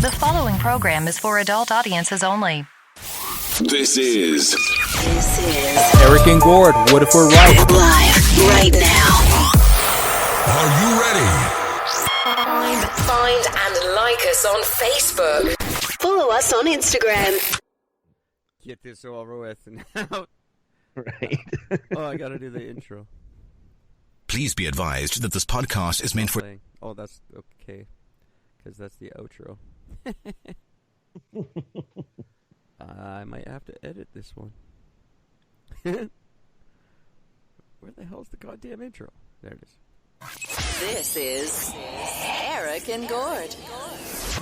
The following program is for adult audiences only. This is Eric and Gord, what if we're right? Live right now. Are you ready? Find and like us on Facebook. Follow us on Instagram. Get this over with now. Right. Oh, I gotta do the intro. Please be advised that this podcast is meant for... Oh, that's okay. Because that's the outro. I might have to edit this one. Where the hell's the goddamn intro? There it is. This is Eric and Gord.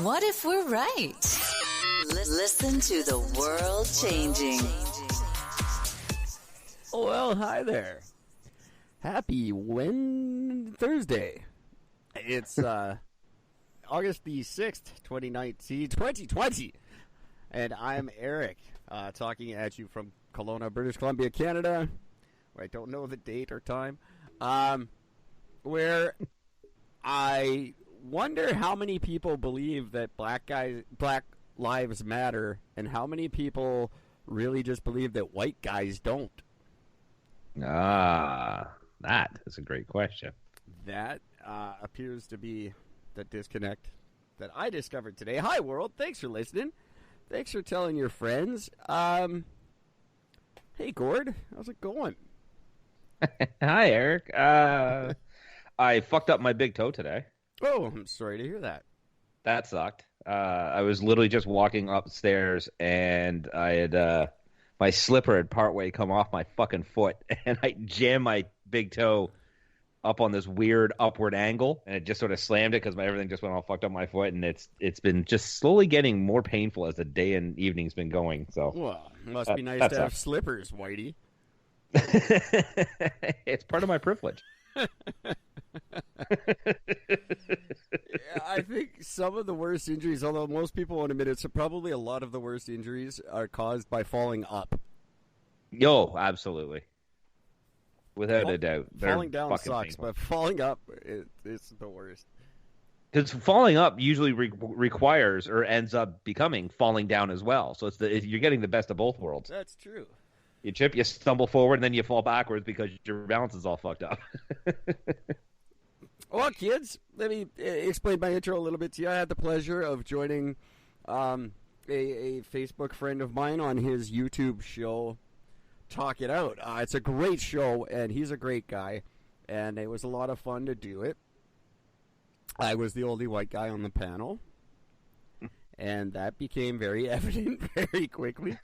What if we're right? Listen to the world changing. Oh, well, hi there. Happy Thursday. It's August the 6th, 2020. And I'm Eric, talking at you from Kelowna, British Columbia, Canada, where I don't know the date or time, where I wonder how many people believe that Black Lives Matter, and how many people really just believe that white guys don't. That is a great question. That appears to be the disconnect that I discovered today. Hi, world. Thanks for listening. Thanks for telling your friends. Hey, Gord. How's it going? Hi, Eric. I fucked up my big toe today. Oh, I'm sorry to hear that. That sucked. I was literally just walking upstairs, and I had my slipper had partway come off my fucking foot, and I jammed my big toe up on this weird upward angle, and it just sort of slammed it because everything just went all fucked up my foot, and it's been just slowly getting more painful as the day and evening's been going. So, well, it must be nice to have slippers, Whitey. It's part of my privilege. Yeah, I think some of the worst injuries, although most people won't admit it, so probably a lot of the worst injuries are caused by falling up. Yo, absolutely. Without a doubt. Falling down sucks, painful. but falling up is the worst. Because falling up usually requires or ends up becoming falling down as well. So you're getting the best of both worlds. That's true. You trip, you stumble forward, and then you fall backwards because your balance is all fucked up. Well, kids, let me explain my intro a little bit to you. I had the pleasure of joining a Facebook friend of mine on his YouTube show, Talk It Out. It's a great show, and he's a great guy, and it was a lot of fun to do it. I was the only white guy on the panel, and that became very evident very quickly.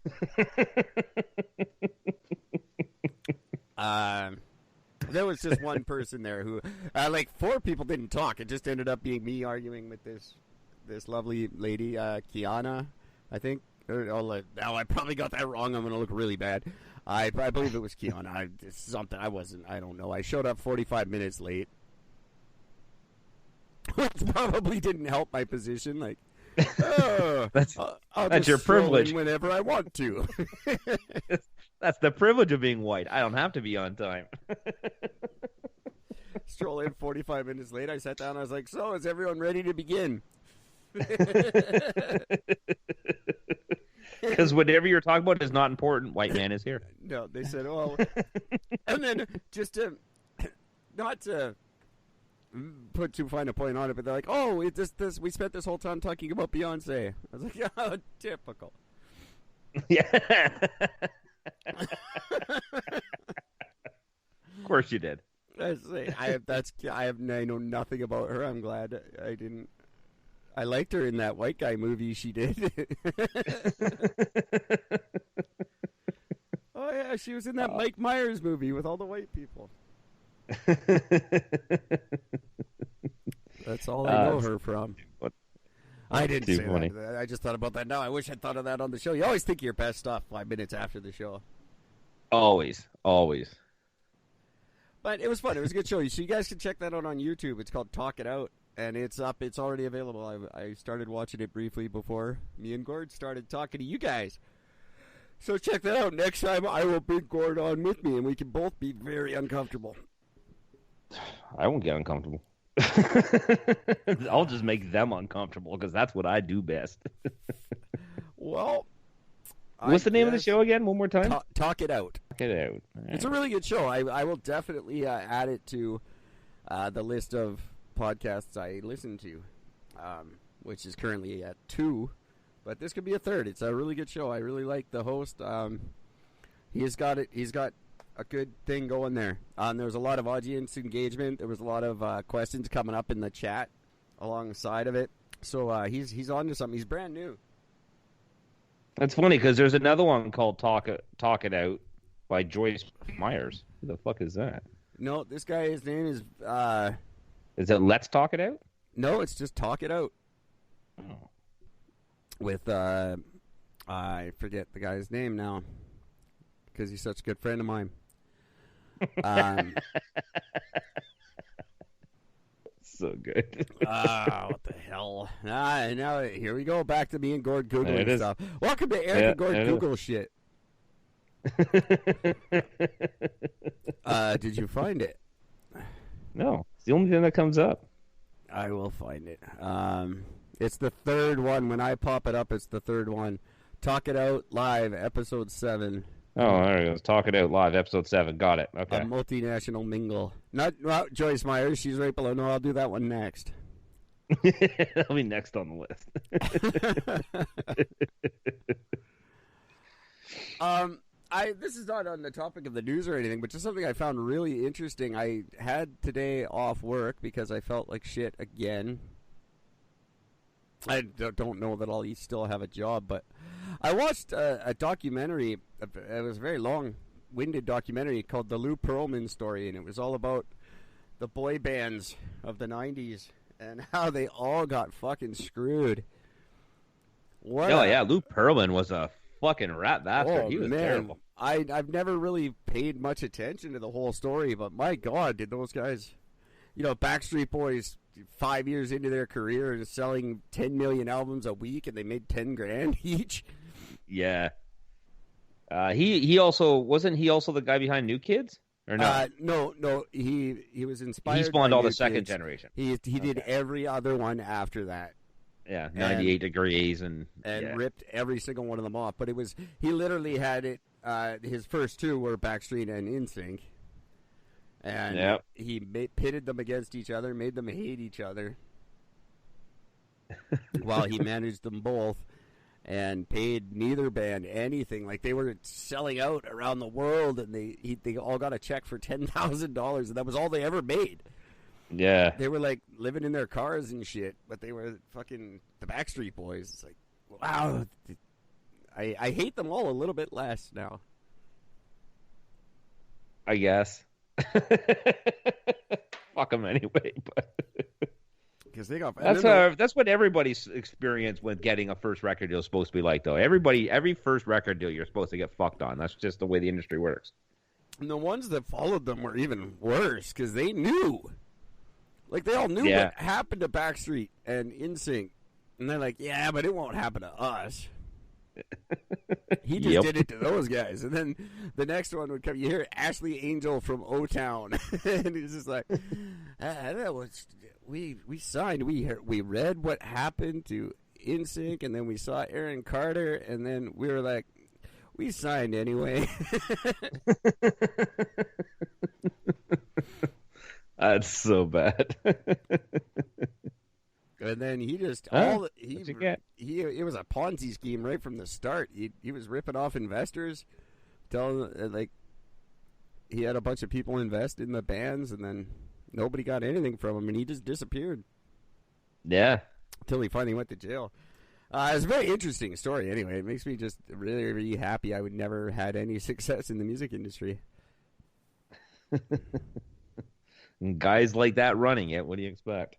There was just one person there who, like, four people didn't talk. It just ended up being me arguing with this lovely lady, Kiana, I think. Now I probably got that wrong. I'm going to look really bad. I believe it was Kiana. I don't know. I showed up 45 minutes late. Which probably didn't help my position. Like, I'll that's just your privilege. in whenever I want to. That's the privilege of being white. I don't have to be on time. Stroll in 45 minutes late. I sat down. I was like, so is everyone ready to begin? Because whatever you're talking about is not important. White man is here. No, they said, oh. And then just to, not to put too fine a point on it, but they're like, oh, we spent this whole time talking about Beyonce. I was like, oh, typical. Yeah. Of course you did. I know nothing about her. I'm glad I didn't. I liked her in that white guy movie she did. Oh yeah, she was in that Mike Myers movie with all the white people. That's all I know her from. I didn't say funny. that. I just thought about that now. I wish I'd thought of that on the show. You always think of your best stuff 5 minutes after the show. Always. But it was fun. It was a good show. So you guys can check that out on YouTube. It's called Talk It Out, and it's up. It's already available. I started watching it briefly before me and Gord started talking to you guys. So check that out. Next time I will bring Gord on with me, and we can both be very uncomfortable. I won't get uncomfortable. I'll just make them uncomfortable because that's what I do best. Well, What's the name of the show again? One more time. Talk It Out. Talk It Out. It's a really good show. I will definitely add it to the list of podcasts I listen to, which is currently at 2, but this could be a 3rd. It's a really good show. I really like the host. He's got a good thing going there. There was a lot of audience engagement. There was a lot of questions coming up in the chat alongside of it. So he's on to something. He's brand new. That's funny because there's another one called Talk It Out by Joyce Myers. Who the fuck is that? No, this guy, his name is... Is it Let's Talk It Out? No, it's just Talk It Out. Oh. With, I forget the guy's name now because he's such a good friend of mine. So good. What the hell? Now here we go, back to me and Gord Googling stuff. Welcome to Eric and Gord Google shit. Did you find it? No, it's the only thing that comes up. I will find it. It's the 3rd one. When I pop it up, it's the 3rd one. Talk It Out Live, episode 7. Oh, there it goes. Talk It Out Live, episode 7. Got it. Okay. A multinational mingle. Not Joyce Myers. She's right below. No, I'll do that one next. That'll be next on the list. This is not on the topic of the news or anything, but just something I found really interesting. I had today off work because I felt like shit again. I don't know that I'll still have a job, but I watched a documentary. It was a very long-winded documentary called The Lou Pearlman Story, and it was all about the boy bands of the 90s and how they all got fucking screwed. Lou Pearlman was a fucking rat bastard. He was terrible. I've never really paid much attention to the whole story, but my God, did those guys... Backstreet Boys, 5 years into their career, is selling 10 million albums a week, and they made 10 grand each. Yeah. He also wasn't he also the guy behind New Kids or no? No. He was inspired. He spawned by all New the second Kids. generation. He did every other one after that. Yeah, 98 Degrees and ripped every single one of them off. But he literally had it. His first 2 were Backstreet and NSYNC. And he pitted them against each other, made them hate each other, while he managed them both, and paid neither band anything. Like, they were selling out around the world, and they all got a check for $10,000, and that was all they ever made. Yeah. They were, like, living in their cars and shit, but they were fucking the Backstreet Boys. It's like, wow. I hate them all a little bit less now. I guess. Fuck them anyway, but because they got that's what everybody's experience with getting a first record deal is supposed to be like, though. Every first record deal you're supposed to get fucked on. That's just the way the industry works. And the ones that followed them were even worse because they knew, like they all knew what happened to Backstreet and NSYNC, and they're like, yeah, but it won't happen to us. He just did it to those guys, and then the next one would come. You hear Ashley Angel from O-Town, and he's just like, "That was we signed. We read what happened to NSYNC, and then we saw Aaron Carter, and then we were like, we signed anyway." That's so bad. And then he just it was a Ponzi scheme right from the start. He was ripping off investors, telling like he had a bunch of people invest in the bands, and then nobody got anything from him, and he just disappeared. Yeah, until he finally went to jail. It's a very interesting story. Anyway, it makes me just really, really happy. I would never had any success in the music industry. And guys like that running it. What do you expect?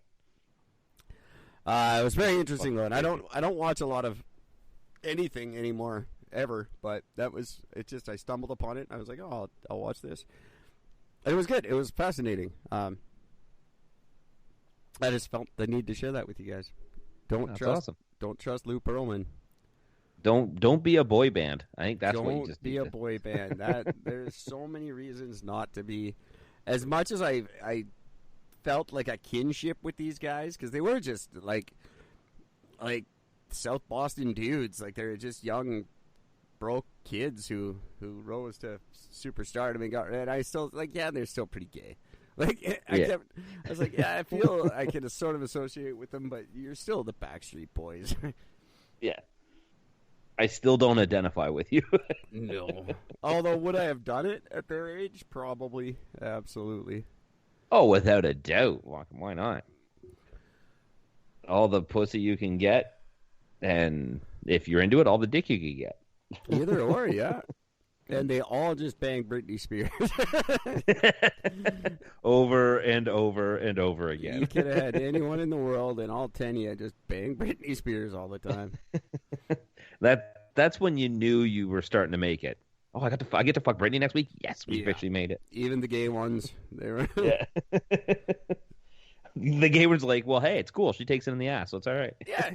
It was very interesting though, and I don't watch a lot of anything anymore ever, but that was it. Just I stumbled upon it. I was like, oh, I'll watch this. And it was good. It was fascinating. I just felt the need to share that with you guys. Don't trust Lou Pearlman. Don't be a boy band. I think that's what you just be a boy band. There's so many reasons not to be. As much as I felt like a kinship with these guys because they were just like South Boston dudes. Like they were just young, broke kids who rose to superstardom and I still like, yeah, they're still pretty gay. Like I was like, yeah, I feel I can sort of associate with them, but you're still the Backstreet Boys. Yeah. I still don't identify with you. No. Although, would I have done it at their age? Probably. Absolutely. Oh, without a doubt. Why not? All the pussy you can get, and if you're into it, all the dick you can get. Either or, yeah. And they all just banged Britney Spears. Over and over and over again. You could have had anyone in the world, and all 10 of you just bang Britney Spears all the time. That's when you knew you were starting to make it. Oh, I get to fuck Britney next week? Yes, we officially made it. Even the gay ones. They were Yeah. The gay one's like, well, hey, it's cool. She takes it in the ass, so it's all right. Yeah.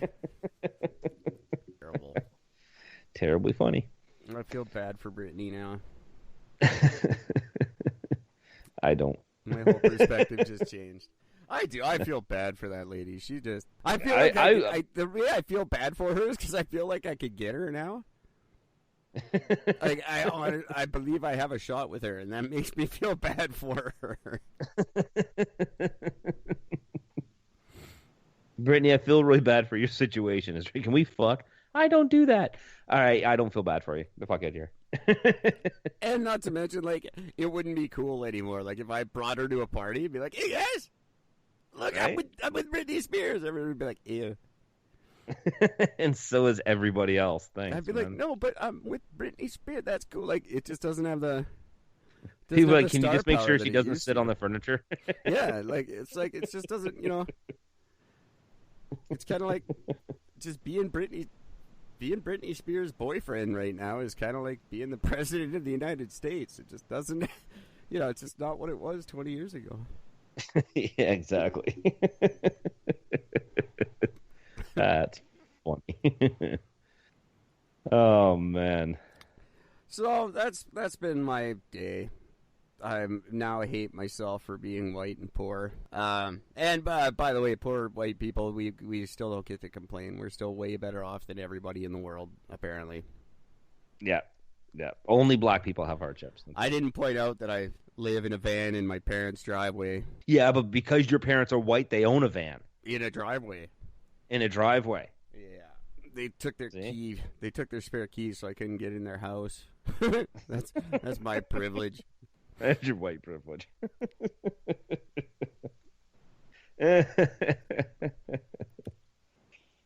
Terrible. Terribly funny. I feel bad for Britney now. I don't. My whole perspective just changed. I do. I feel bad for that lady. She just. I feel like the way I feel bad for her is because I feel like I could get her now. Like I believe I have a shot with her, and that makes me feel bad for her. Brittany, I feel really bad for your situation. Can we fuck? I don't do that. All right, I don't feel bad for you. The fuck out of here. And not to mention, like, it wouldn't be cool anymore. Like, if I brought her to a party, it'd be like, hey, guys, look, right? I'm with Britney Spears. Everyone would be like, ew. And so is everybody else. Thanks. I'd be like, no, but I'm with Britney Spears. That's cool. Like, it just doesn't have the... People like, can you just make sure she doesn't sit on the furniture? Yeah, like, it just doesn't, you know... It's kind of like just being Britney Spears' boyfriend right now is kind of like being the president of the United States. It just doesn't, you know, it's just not what it was 20 years ago. Yeah, exactly. That's funny. Oh man. So that's been my day. I now hate myself for being white and poor. And by the way, poor white people, we still don't get to complain. We're still way better off than everybody in the world, apparently. Yeah. Only black people have hardships. I didn't point out that I live in a van in my parents' driveway. Yeah, but because your parents are white, they own a van. In a driveway. In a driveway. Yeah. They took their key. They took their spare keys, so I couldn't get in their house. That's my privilege. That's your white privilege.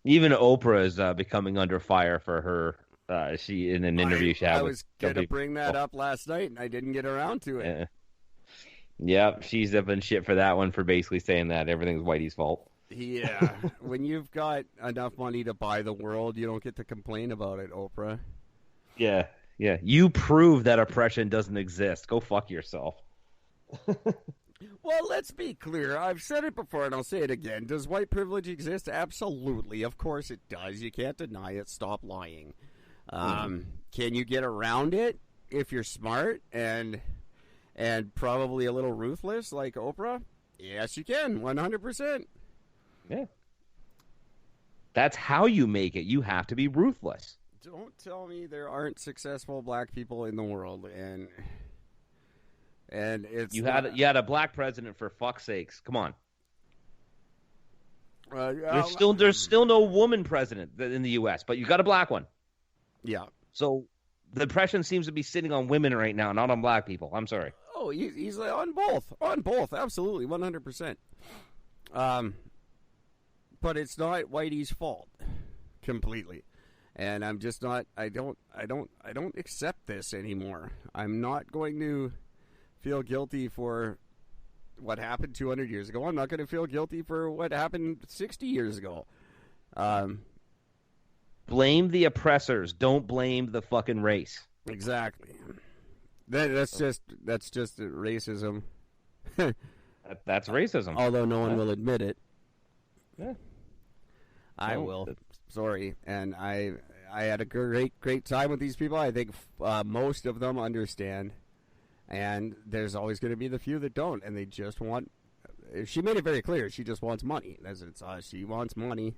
Even Oprah is becoming under fire for her. She in an interview she had. I was going to bring that up last night, and I didn't get around to it. Yeah, she's up in shit for that one for basically saying that everything's Whitey's fault. Yeah, when you've got enough money to buy the world, you don't get to complain about it, Oprah. Yeah. You prove that oppression doesn't exist. Go fuck yourself. Well, let's be clear. I've said it before, and I'll say it again. Does white privilege exist? Absolutely. Of course it does. You can't deny it. Stop lying. Can you get around it if you're smart and probably a little ruthless like Oprah? Yes, you can. 100%. Yeah. That's how you make it. You have to be ruthless. Don't tell me there aren't successful black people in the world, and it's you had a black president, for fuck's sakes. Come on. There's still no woman president in the U.S., but you got a black one. Yeah. So the oppression seems to be sitting on women right now, not on black people. I'm sorry. Oh, he's on both, absolutely, 100%. But it's not Whitey's fault completely. And I'm just not. I don't accept this anymore. I'm not going to feel guilty for what happened 200 years ago. I'm not going to feel guilty for what happened 60 years ago. Blame the oppressors. Don't blame the fucking race. Exactly. That's just racism. That's racism. Although no one will admit it. Yeah. I will. Sorry, and I had a great time with these people. I think most of them understand, and there's always going to be the few that don't, and they just want she made it very clear she just wants money. She wants money.